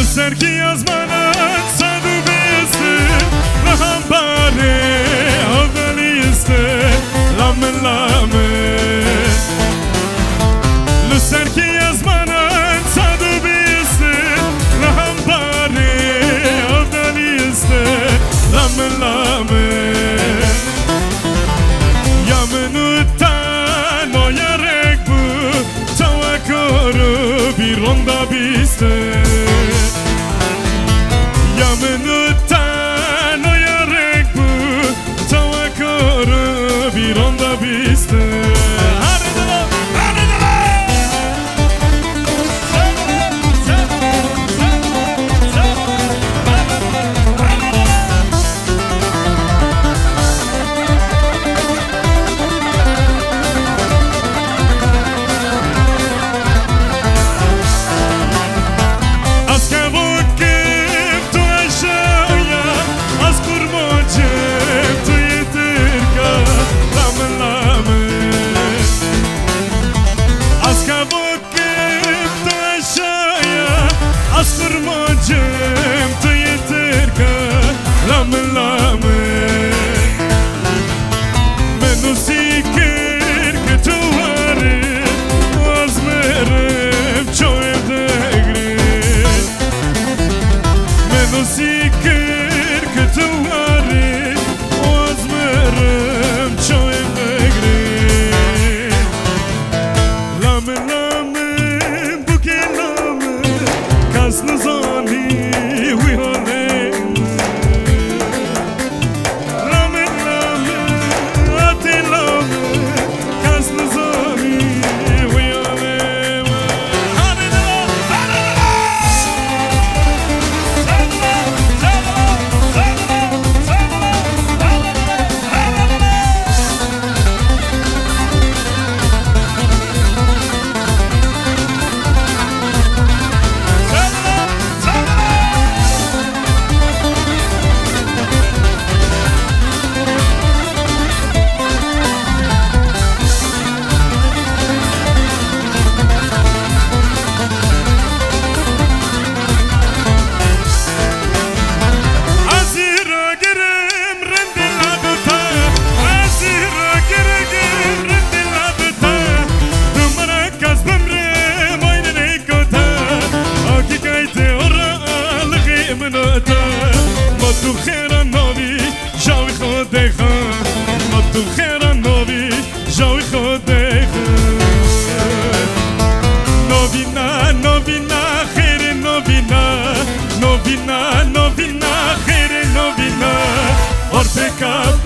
لسرکی از منت صد و بیسته لهم باره اولیسته لامه لامه لسرکی از منت صد و بیسته لهم باره اولیسته لامه لامه یا منو تنها یارک بو توکر بیرون دا بیسته یا منو تنها یارک بو توکر بیرون دا بیسته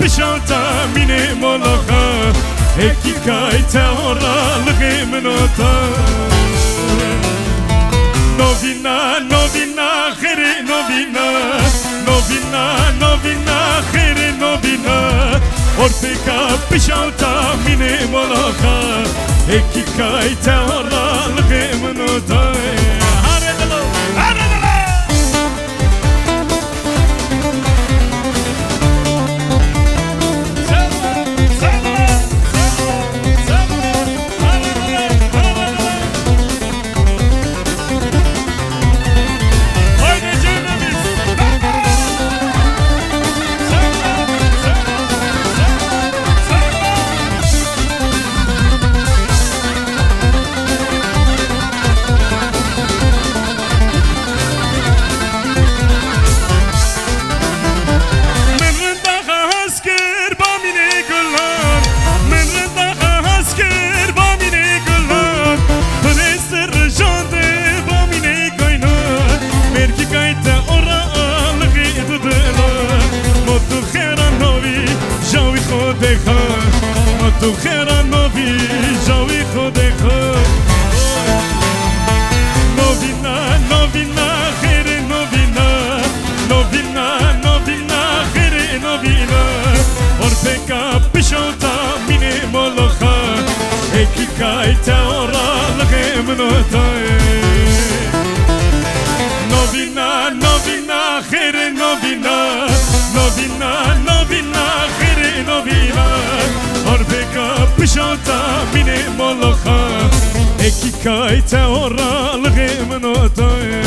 بشوتا مینه ملاخا اکی کای تهورا لغی منوتا نوینا نوینا خیره نوینا نوینا نوینا خیره نوینا ارتکا بشوتا مینه ملاخا اکی کای تهورا لغی منوتا تو خیره نوی جاوی خود خود نوینا نوینا خیره نوینا نوینا نوینا خیره نوینا ارتکا بشوتا مینه ملوخا اکی کای تورا لغی منوتای نوینا نوینا خیره نوینا نوینا نوینا خیره نوینا بشوتا مینه ملوخا اکی کای تورا لغی منوتای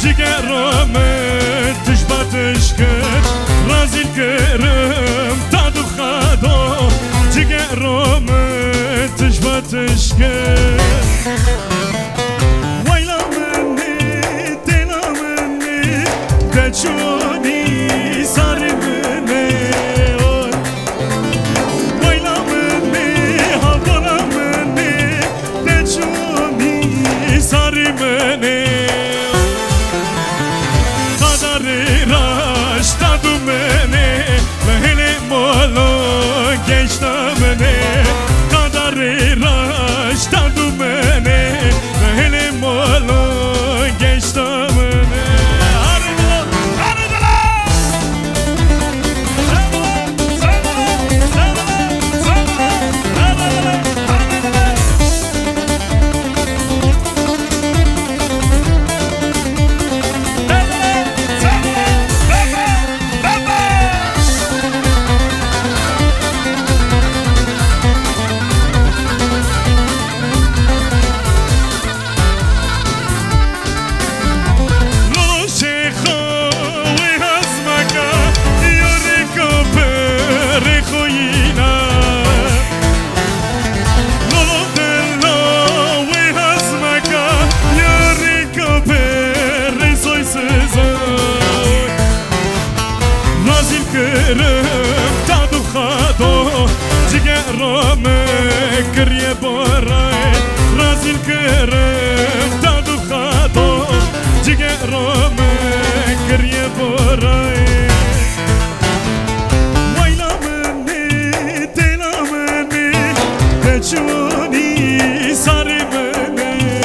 جگرامه تشباتش کرد رازیل کرم تا دو خدا جگرامه تشباتش کرد ویلا منی دلا منی دچونی ساری منی ویلا منی هاولا منی دچونی ساری منی Raştadı beni ve hele mola geçti beni Kadarı raştadı beni ve hele mola geçti beni Arıdılar, arıdılar Sarılar, sarılar, sarılar, sarılar Arıdılar, arıdılar Kırıya boray, razil kırım tadı xato, cigerome kırıya boray. Vayla meni, tela meni, teçvani sarı meni.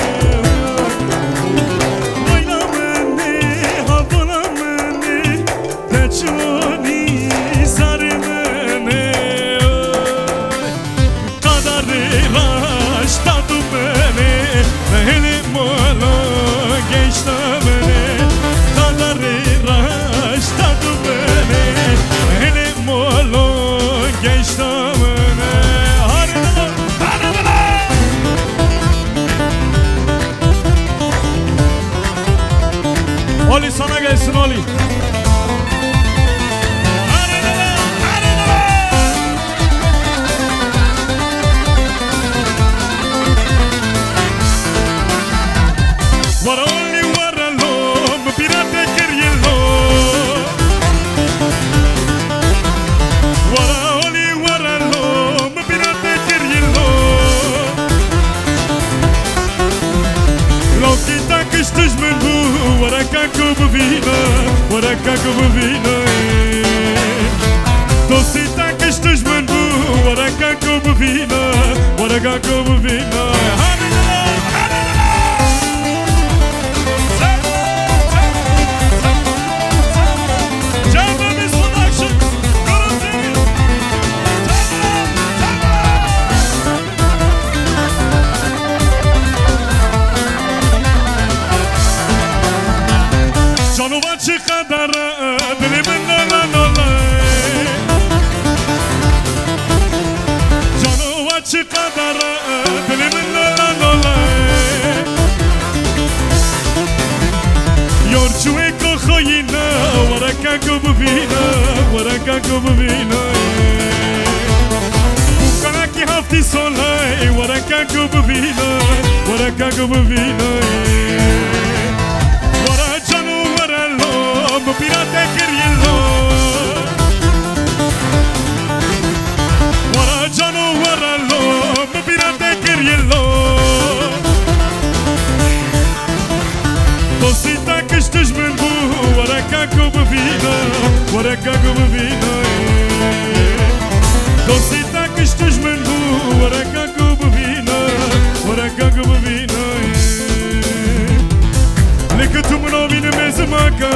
Vayla meni, havla meni, teçvani sarı meni. Raştadı beni ve hele mola geçti beni Kadarı raştadı beni ve hele mola geçti beni Arıdılar, arıdılar Oli sana gelsin Oli Waracaco bovino Tosita que estás mando Waracaco bovino Waracaco bovino kadar dilimin olay Canı açı kadar dilimin olay Yorçu eko khoyina Waraka kububina Waraka kububina Bukana ki hafti solay Waraka kububina Waraka kububina Pirate queriendo Wara cano wara lo Pirate queriendo Tosita que estés mengu Wara kako bebina Wara kako bebina Tosita que estés mengu Wara kako bebina Wara kako bebina Leke tu mă novine meze maca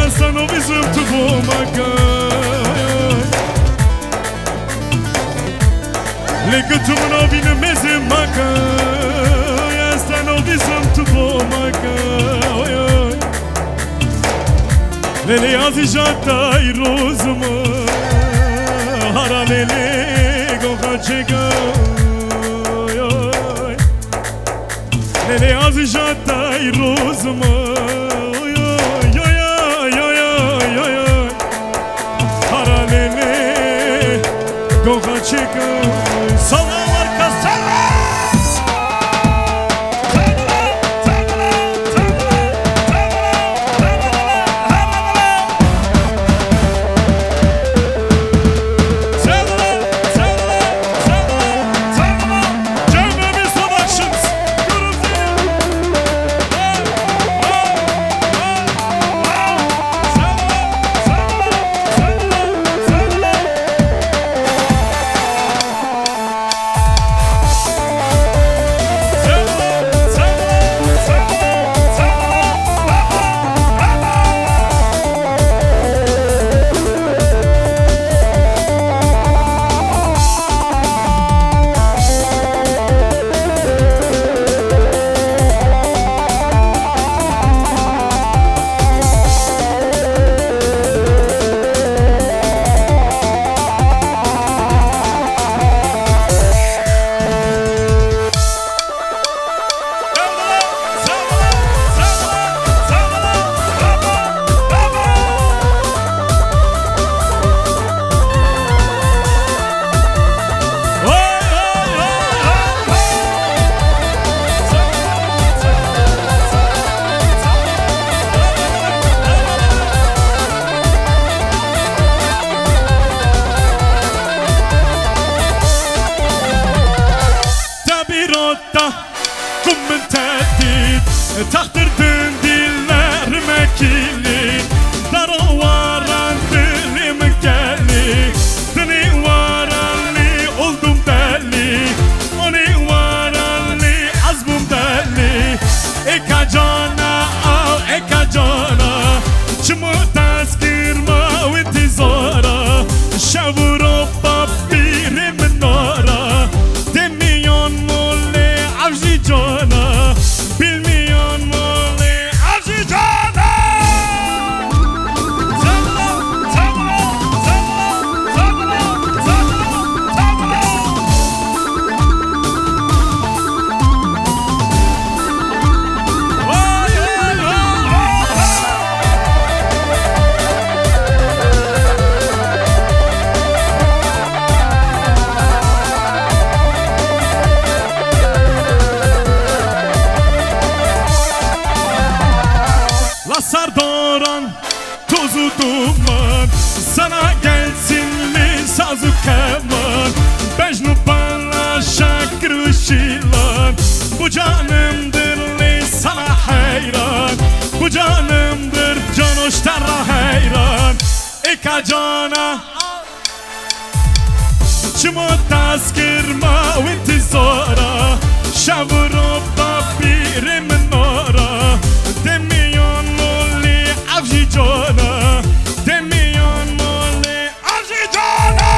Asta nu visăm tu maca Leke tu mă novine meze maca Asta nu visăm tu maca Lele azi jata i rozuma Hara lele go chega Lele Azi jatay rozma Paralele Goga çeka Salalar kasala Taktırdın dillerime kilit Darı varan dilim geldi Dini varanli oldum deli Oni varanli azmum deli Eka cana av eka cana Çımı tazkirma ve tizara Şavuro papirim nara Demiyon mole avji cana Bilmiyon mole avji cana Sardoran tozu duman Sana gelsin mi sazı keman Bejnu bana şakır şilan Bu canımdır li sana hayran Bu canımdır canoştara hayran Eka cana Çimo tazkirma ve tizora Şavuro papirim nora Demiyon mole avji cana Demiyon mole avji cana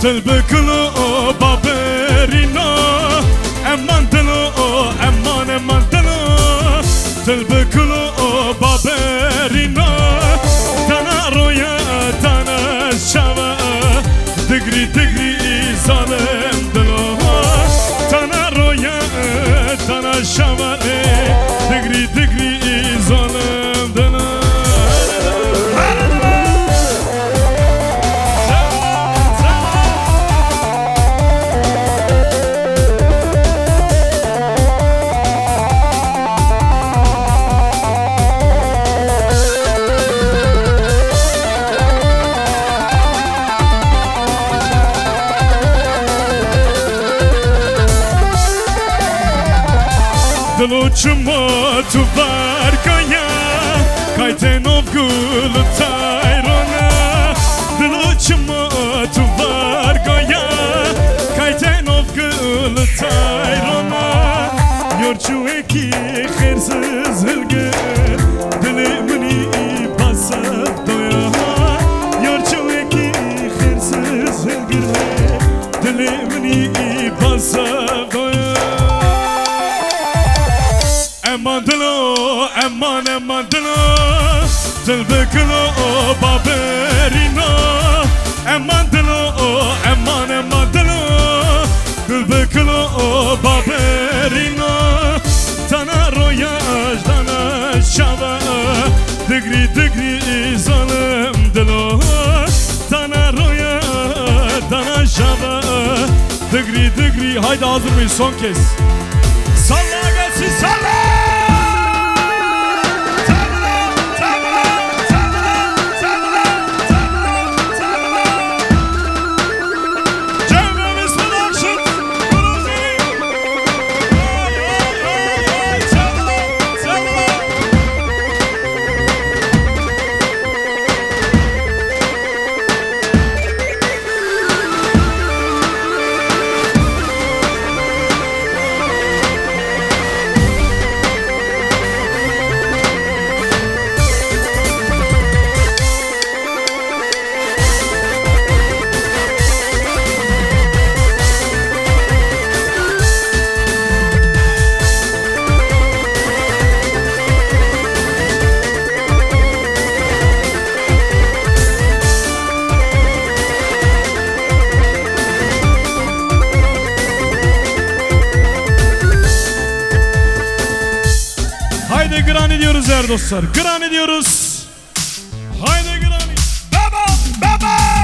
Tılbıklı o baberina Emmantılı o emmantılı Tılbıklı o baberina Tana roya tana şava Digri digri zalim dilo Tana roya tana şava Digri digri zalim dilo دلو چما تو برگایا کایتن of gul tayrona دلو چما تو برگایا کایتن of gul tayrona یورچو کی خیرسز هلگه دل منی باسد دویا یورچو کی خیرسز هلگه دل منی باسد دویا امان دلو امان دلو دل بکلو بابرینا امان دلو امان دلو دل بکلو بابرینا تنا رویاش دانا شوا دگری ظالم دلو تنا رویا دانا شوا دگری haydi hazır mıyız son kez salla gelsin salla Gran ediyoruz değerli dostlar. Gran ediyoruz. Haydi gran. Baba baba.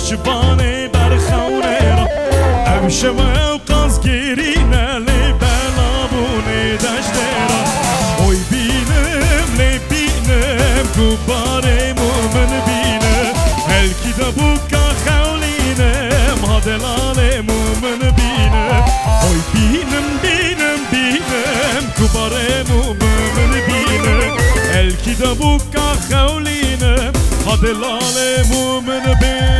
شبانه بر خونه را امشب و قاز گرینه لی بلابونه دشته را اوی بینم لی بینم گباره مومن بینم هلکی دا بوکا خولینم هادلال مومن بینم اوی بینم گباره مومن بینم هلکی دا بوکا خولینم هادلال مومن بینم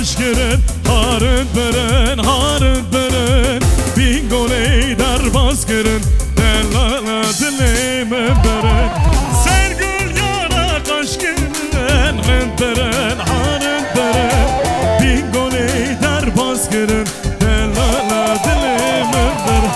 baş girin harın beren harın beren Bingoley der bas girin delala dilime beren Sergül yara kaş girin hın beren harın beren Bingoley der bas girin delala dilime beren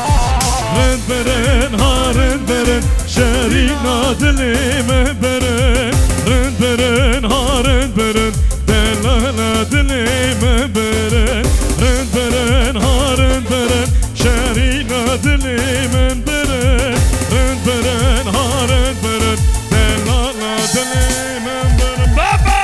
Hın beren harın beren şerina dilime beren Hın beren harın beren delala dilime beren Hın beren harın beren şerina dilime beren Hın beren harın beren delala dilime beren Baba!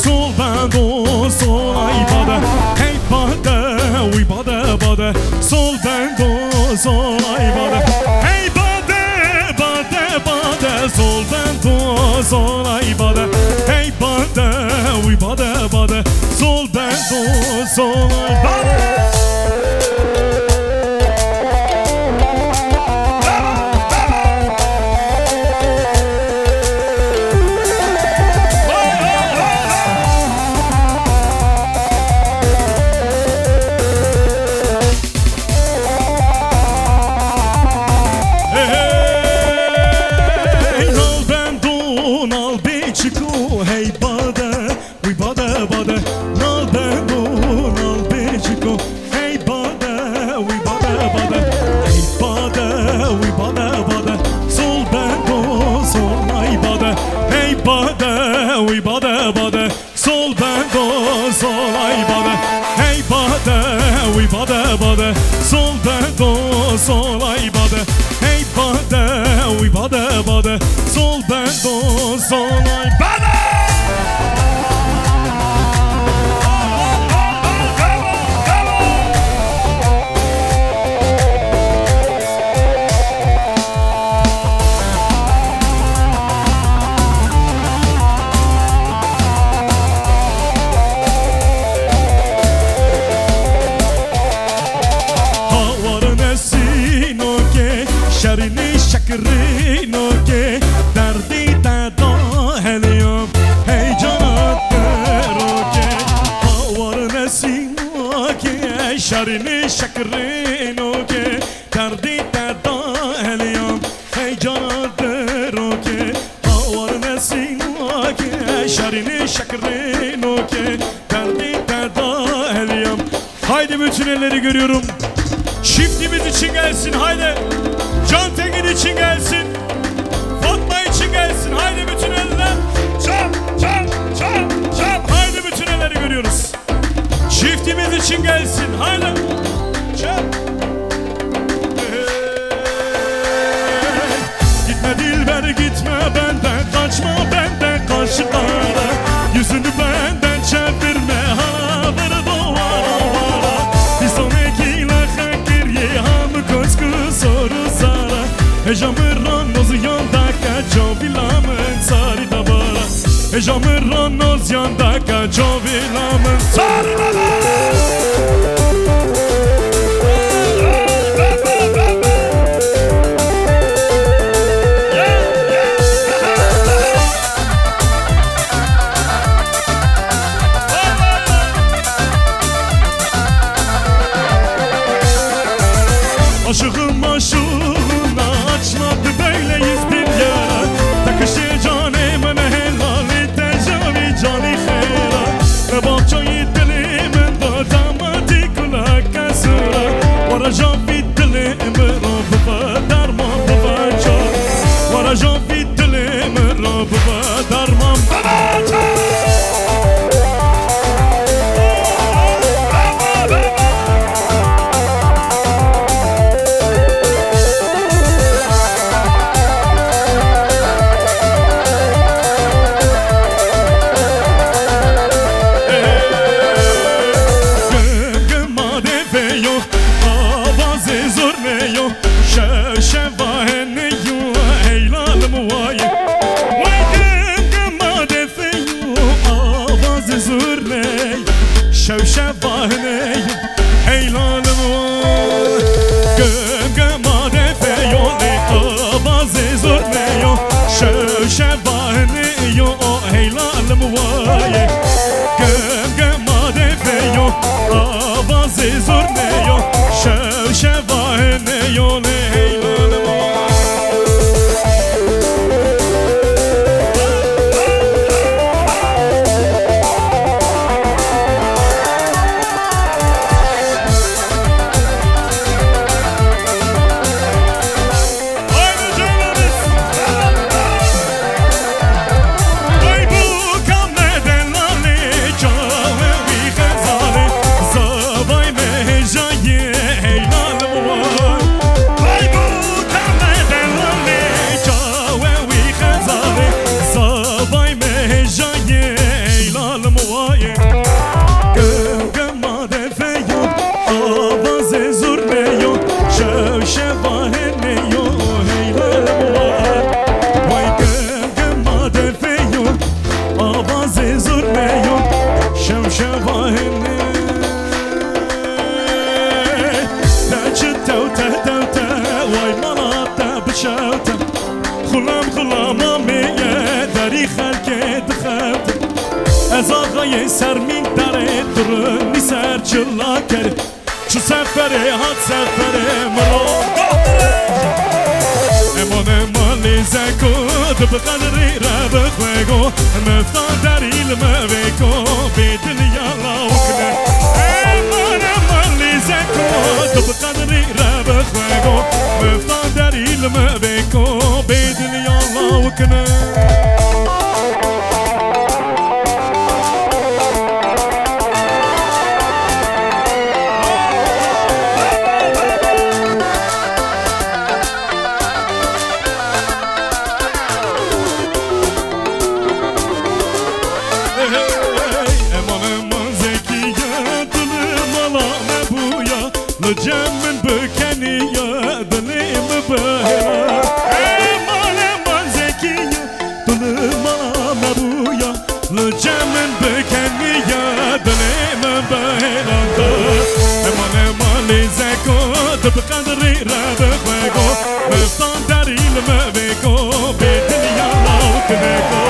Sol bando sol ay bada Hey bada uy bada bada Sol bando sol ay bada Hey bada bada bada Sol bando sol ay bada Hey bada uy bada bada Sol bando sol ay bada Sol bando sol ay bada Hey bada uy bada bada Sol bando sol ay bada Şerini şakırino ke derdi dada helium Hey canattır o ke Havarın esino ke Şerini şakırino ke derdi dada helium Hey canattır o ke Havarın esino ke Şerini şakırino ke derdi dada helium Haydi bütün elleri görüyorum Çiftimiz için gelsin haydi Can Tekin için gelsin Fatma için gelsin haydi bütün eller Çap çap çap çap Haydi bütün elleri görüyoruz Çiftimiz için gelsin haydi Çap Gitme Dilber gitme benden Kaçma benden karşılara Yüzünü benden çevirme Havır duvara vara Bir sonraki lakak geriye Hamı koşku soru zara Ejamırran noz yandaka Çovilamın sarı da bara Ejamırran noz yandaka Çovilamın sarı da bara Aşığım aşığına açmadı böyleyiz bir yara Takışı canımın helali tecavi cani khera Ve bahçayı dilim شفاهني هيلالم قم دفيوني أبازي زرنيو شفاهني هيلالم واي قم دفيو أبازي زرنيو شفاهني هيلالم سرمین داره درنی سر چلا کرد چو سفره هات سفره مرا امان مالی زکود بقدری را بخوگو مفتان در علم ویکو بیدل یالا وکنه امان مالی زکود بقدری را بخوگو مفتان در علم ویکو بیدل یالا وکنه Cemmin bükeniye dilim böyle Eman eman zekiye dilim alame buya Cemmin bükeniye dilim böyle Eman eman zeko Dibqadri rabıqvego Meftan der ilme vego Bedil yalavk vego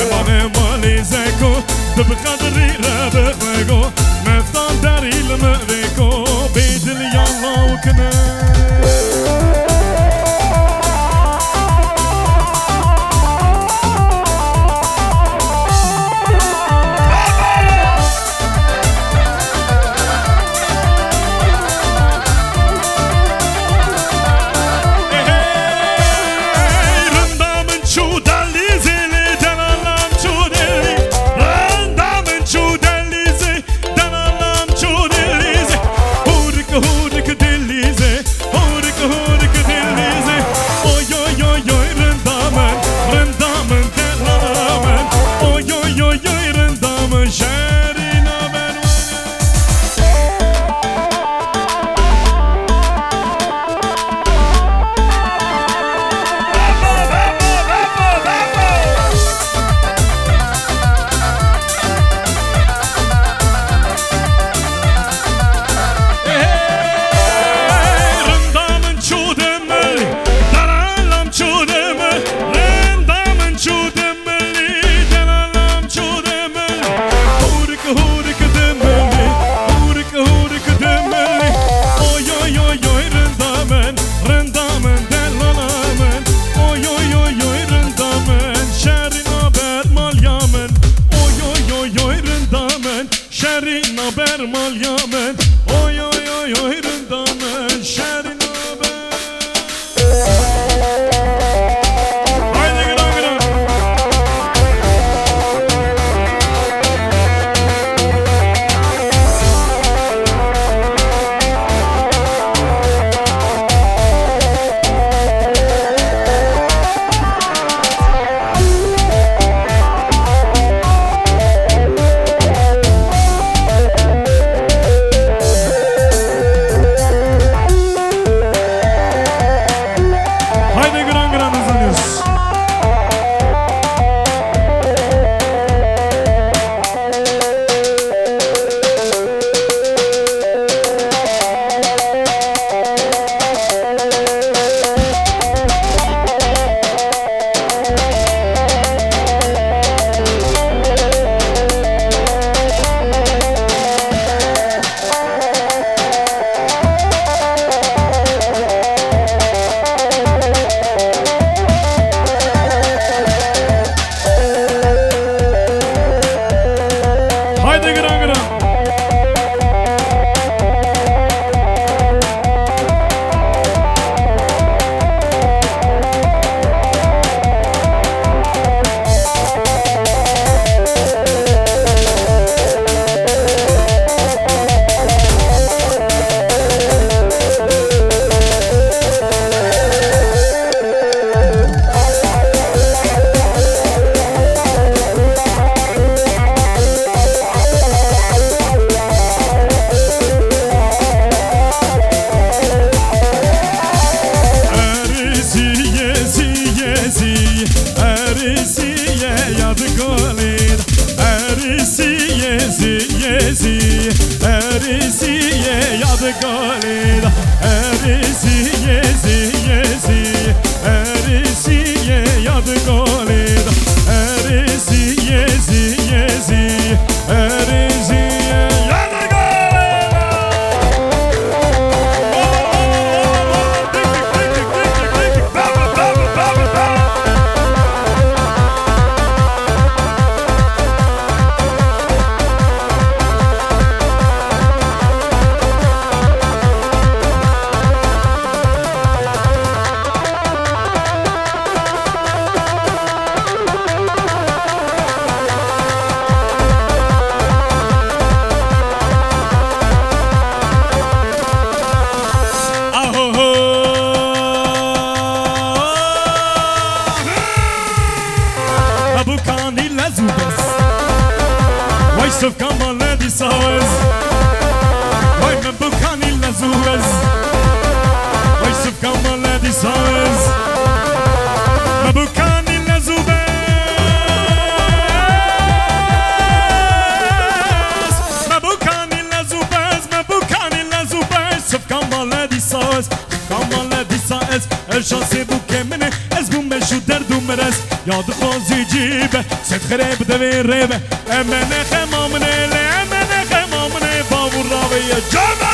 Eman eman zeko Dibqadri rabıqvego Meftan der ilme vego Bedil yalavk erisiye yadgalida erisiye ziye ziye erisiye yadgalida erisiye ziye ziye erisiye Suf kamale di sawaz Vay me bukani lazuvaz Vay suf kamale di sawaz Me bukani lazuvaz Me bukani lazuvaz Me bukani lazuvaz Suf kamale di sawaz Kamale di sawaz El şansı bu kemine Ez bu meşu derdu merez Yadı khozi cibe Set khareb devi rebe Emene khemamne le Emene khemamne Bavur raviye Jame